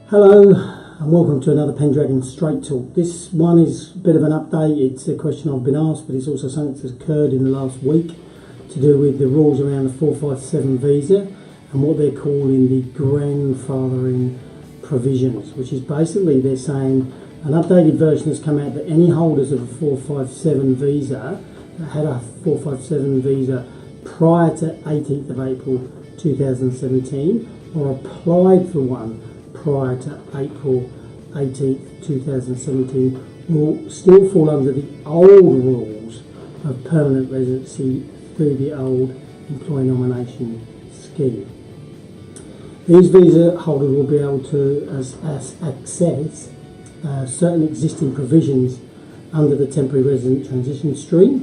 Hello and welcome to another Pendragon Straight Talk. This one is a bit of an update. It's a question I've been asked, but it's also something that's occurred in the last week to do with the rules around the 457 visa and what they're calling the grandfathering provisions, which is basically they're saying an updated version has come out that any holders of a 457 visa that had a 457 visa prior to 18th of April 2017 or applied for one prior to April 18th, 2017 will still fall under the old rules of permanent residency through the old employee nomination scheme. These visa holders will be able to access certain existing provisions under the temporary resident transition stream,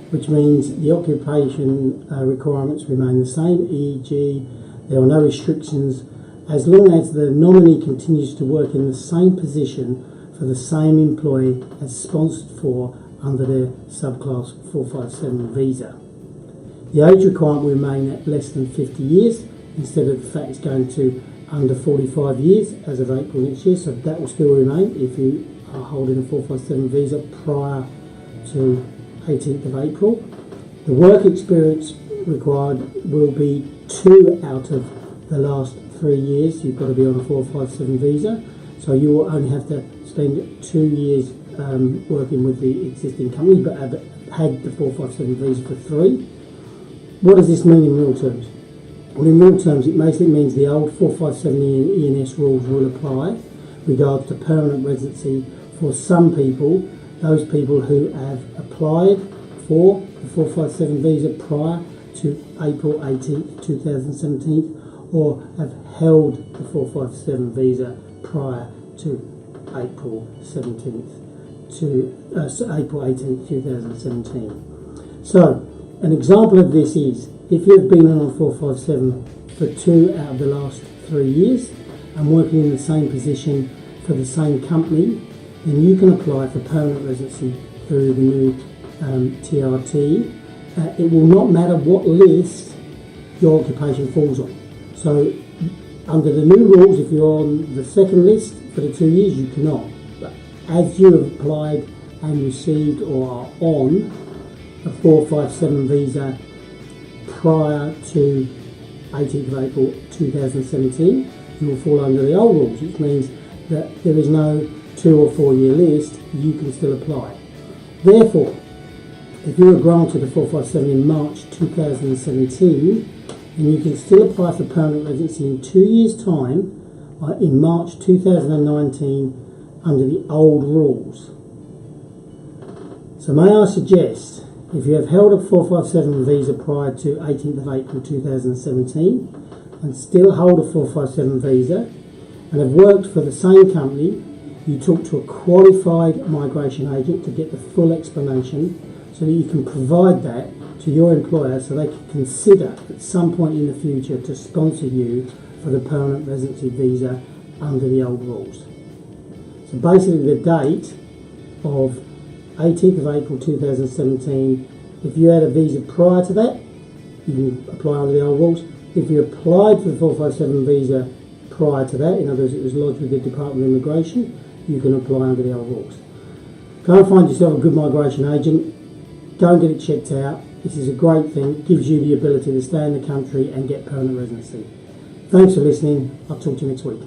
which means the occupation requirements remain the same, e.g. there are no restrictions as long as the nominee continues to work in the same position for the same employee as sponsored for under their subclass 457 visa. The age requirement will remain at less than 50 years instead of the fact it's going to under 45 years as of April next year, so that will still remain if you are holding a 457 visa prior to 18th of April. The work experience required will be 2 out of the last 3 years. You've got to be on a 457 visa, so you will only have to spend 2 years working with the existing company but have had the 457 visa for 3. What does this mean in real terms? Well, in real terms it basically means the old 457 ENS rules will apply regards to permanent residency for some people, those people who have applied for the 457 visa prior to April 18th, 2017 or have held the 457 visa prior to April 17th to April 18th, 2017. So, an example of this is if you've been on a 457 for 2 out of the last 3 years and working in the same position for the same company, then you can apply for permanent residency through the new TRT. It will not matter what list your occupation falls on. So under the new rules, if you're on the second list for the 2 years, you cannot. But as you have applied and received or are on a 457 visa prior to 18th of April 2017, you will fall under the old rules, which means that there is no 2 or 4 year list, you can still apply. Therefore, if you were granted a 457 in March 2017, and you can still apply for permanent residency in 2 years' time in March 2019 under the old rules. So may I suggest, if you have held a 457 visa prior to 18th of April 2017 and still hold a 457 visa and have worked for the same company, you talk to a qualified migration agent to get the full explanation so that you can provide that to your employer so they can consider at some point in the future to sponsor you for the permanent residency visa under the old rules. So basically the date of 18th of April 2017, if you had a visa prior to that, you can apply under the old rules. If you applied for the 457 visa prior to that, in other words it was lodged with the Department of Immigration, you can apply under the old rules. Go and find yourself a good migration agent, go and get it checked out. This is a great thing. It gives you the ability to stay in the country and get permanent residency. Thanks for listening. I'll talk to you next week.